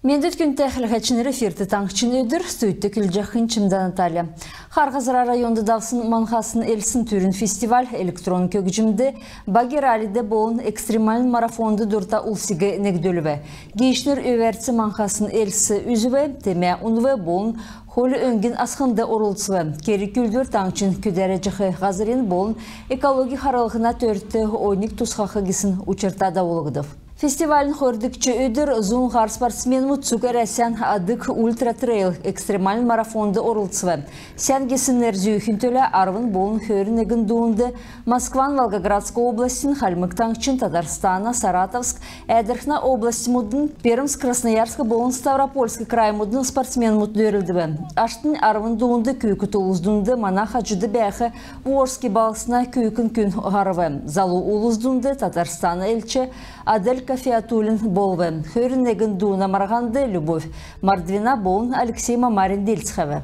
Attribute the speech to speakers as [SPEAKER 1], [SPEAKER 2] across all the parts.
[SPEAKER 1] Мендет күн тәхілғачыныры ферті таңқчын өдір, сөйтті күлжақын чымда Наталья. Харғазыра районды давсын манхасын әлсін түрін фестиваль электрон көгжімді Багералиде болын экстремаль марафонды дұрта ұлсиге негдөліве. Гейшнер өверці манхасын әлсі үзіве, теме ұныве болын Холі өңген асқынды орылсывы. Кері күлдір таңчын күдәрі жықы ғазырен болын экологи харалығына төртті ойник тұсқақы кесін учыртада олығыдып. Фестивалін хордыкчы өдір зун ғар спортсмен мұтсук әрәсен адық ультра трейл экстремаль марафонды орылсывы. Сән кесінлер зүйхін төлі арвын болын хөрін егін дуынды Москван Волгоградск областин Хальмык таңчын Татарстана, Саратовск, Әдірхна области мұдын Пермск, Красноярск болын Ставропольск край мұдын спортсмен мұт дөрілдіві. Аштын арвын дуынды күйкі толуздунды Манах аджыды бәхі Уорский балысына күйкін күн ғарывы. Залу улуздунды Татарстана елчі Адель Кафеатулин болвы. Хөріннегін дуына марғанды Любовь Мардвина болын Алексей Мамарин Дельцхеве.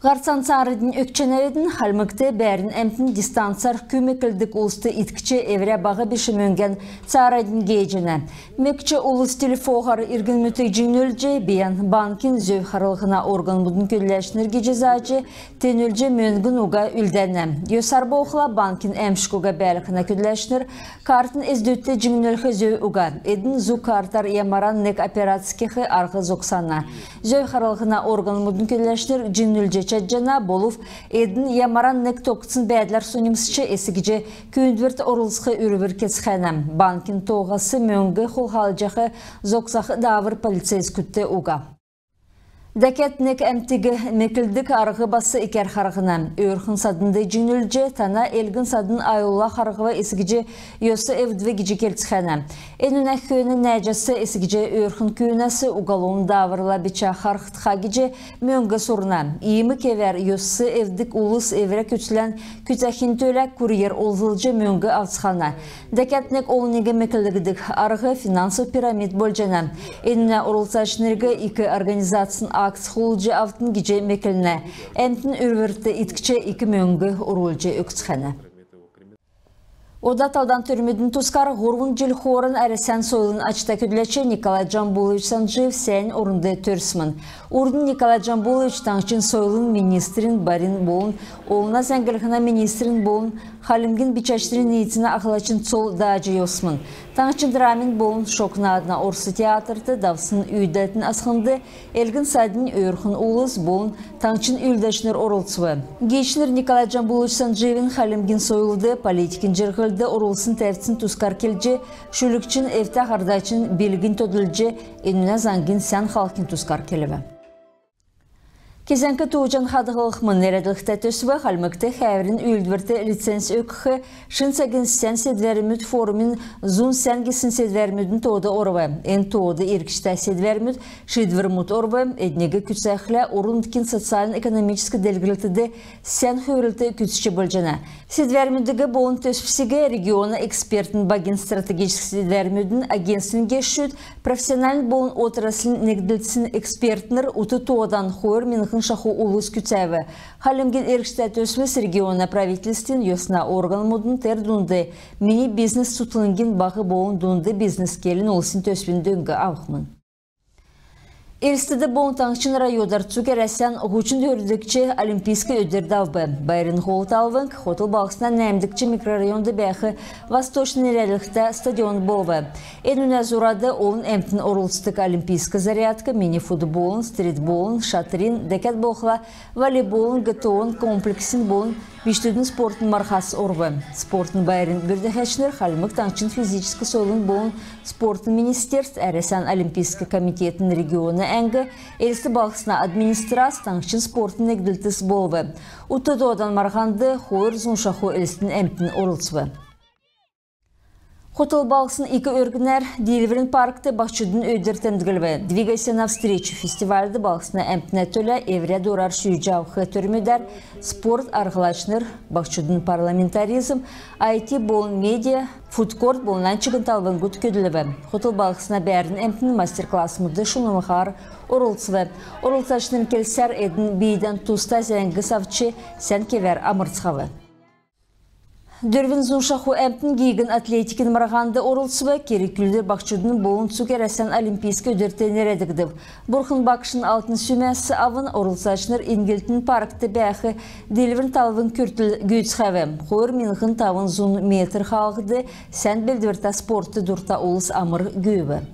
[SPEAKER 1] Ғарсан царыдың өкченердің Хальмыкты бәрін әмтін дистанцар көмекілдік ұлысты иткіче евре бағы беші мөнген царыдың гейджіне. Мекче ұлыс телефоғар иргін мүтік жүйнөлже бейін банкин зөй қарылғына орган бұдың көлләшінер гейджезажы тенөлже мөнгін ұға үлдәні. Йосар боқыла банкин әмшкуға бәліқіна көлләшінер картын әздөтті жүйнөлхі зөй ұға. Эдін зу картар ямаран нек операцкехі арғы зоқсана. Зөй қарылғына орган бұдың көлләшінер жүйнөлже Жана болув эдін ямаран нек тоқытсын бәділер сонымсычы есігіже күйіндверт орылысқы үрівір кесхәнім. Банкин тоғасы мөңгі құлғалжақы зоқсақы давыр полицейс күтті ұға. Дәкетнек әмтігі мекілдік арғы басы икер қарғына. Өрхін садынды жүйнілже, тана елгін садын айула қарғыва есігіже йосы әвдве гіжі келтіхәні. Әніне күйіні нәжесі есігіже өрхін күйінесі ұғалуын давырла біча қарғытқа гіже мөңгі сұрына. Иімі кевер йосы әвдік ұлыс әвірі көтілен күтәхін төлі курьер олзылжы мөңгі авцхана. Дәкетнек олынеге мекілдігідік арғы финансов пирамид болжана. Әніне орылсашынырғы икі организациясын aks xulcu avtın gece mekilne. Emtin ürvürtü itkçe iki möngü urulcu öksüxene. Oda taldan türmüdün tuskar ғұрғын жыл хорын әресен сойлын açta küdleçe Nikolay Jambulevich Sanjiv sen orunda törsmün. Urdun Nikolay Jambulevich tangçın soylun ministrin barin bolun, oluna zengilhına ministrin bolun, halimgin biçaştırın niyetine akılaçın sol dağcı yosmın. Tangçın dramin bolun şokna adına orsu teatrdı, davsın üydetin asхынды, elgin sadin örxün uluz bolun, tangçın üldeşnir orultsuva. Geçnir Nikolay Jambulevich Sanjiv'in halimgin soyuldu, politikin jirgil orulsun tevtsin tuskar kelce, şülükçün evte hardayçın bilgin todulce, enine zangin sen halkin tuskar keleve. Kezenki tuğcan xadığılıqmın neredilікte tösüve Halmыкты xəvrin üldverti lisens öküxü şın səgin sen sedvermüd forumin zun sen gesin sedvermüdün toğda orva. En toğda irkiştə sedvermüd şidvermüd orva ednegi kütsəxlə orundkin sotsialin ekonomiski delgiltide sen xörültü kütsçi bölcene. Sedvermüdüge bolun töspüsige regiona ekspertin bagin strategik sedvermüdün agensinin geçşüd profesyonel bolun otraslin negdiltsin ekspertner utu toğdan xör min Шаху улус күтәві. Халимген эркштәт өсмес региона правительствен йосна орган мудын тердунды. Мини бизнес сутлынген бағы боғын дунды бизнес келін олсын төсвен дөңгі ауқмын. Elstede bon tangçın rayodar tükeresen huçun dördükçe olimpiyski öderde avbı. Bayrin holt alvınk, hotel bağısına nemdikçe mikrorayonda bəxi Vastoşni nerelikte stadion bolvı. Enüne zurada olun emtin orulstık olimpiyski zaryadkı, mini futbolun, streetbolun, şatrin, deket boğla, voleybolun, gıtoğun, kompleksin bolun, Biştüdün sportun marxası orvı. Sportun bayrin gürdəxəçnir, Halmık tangçın fizически soylun bolun sportun ministerst, Ərəsən olimpiyski komitetin regionu əngə, elsi bağısına administras tangçın sportun egdiltis bolvı. Utada odan marxandı, xoyur zunşaxu elsinin emtin orulsvı. Hotel Балсын iki örgünler Dilverin Park'ta Bakçıdın öder temdgilve. Двигайся навстречу фестивальды Балсына әмтіне төлі evre dorar şüycavğı törmüdер, sport arğılaçnır, Bakçıdın parlamentarizm, IT bolun media, food court bolunan çıgın talvın güt ködülüve. Hotel Balsına bәрін әмтінің masterclass müdde şunumıqar orultsıve. Orultsaçnın kelser edin beyden tusta zəngı savçı sen kever amırtsxavı. Дөрвин зуншаху әмтін гейгін атлетикін марағанды орылсыва керекілдер бақчудың болын цукересен олимпийскі өдіртенер әдігдіп. Бұрқын бақшын алтын сүмәсі авын орылсачыныр ингелтін паркты бәқі делівін талвын күртіл гүйцхавем. Қойыр минғын тавын зун метр қалғыды сән белдіверта спорты дұрта олыс амыр гүйбі.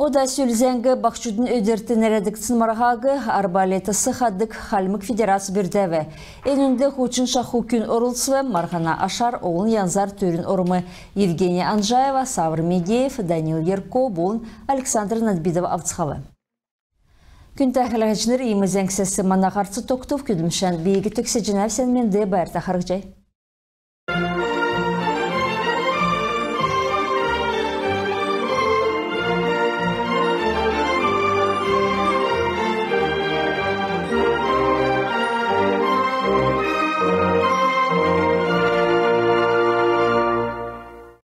[SPEAKER 1] Ода сөлзәңгі бақчудың өдерті нәредіктісін марғағы арбалетасы қаддық Халмық Федерация бірдәві. Әнінде құчын шақу күн орылсывы марғана ашар оғын янзар төрін орымы Евгения Анжаева, Савр Медеев, Данил Ерко, болын Александр Надбидов авцқалы. Күн тәхіліғачыныр еміз әңксесі манағарцы тоқтов күдімшән бейгі төксе жинав сәнменді бәрті қарғжай.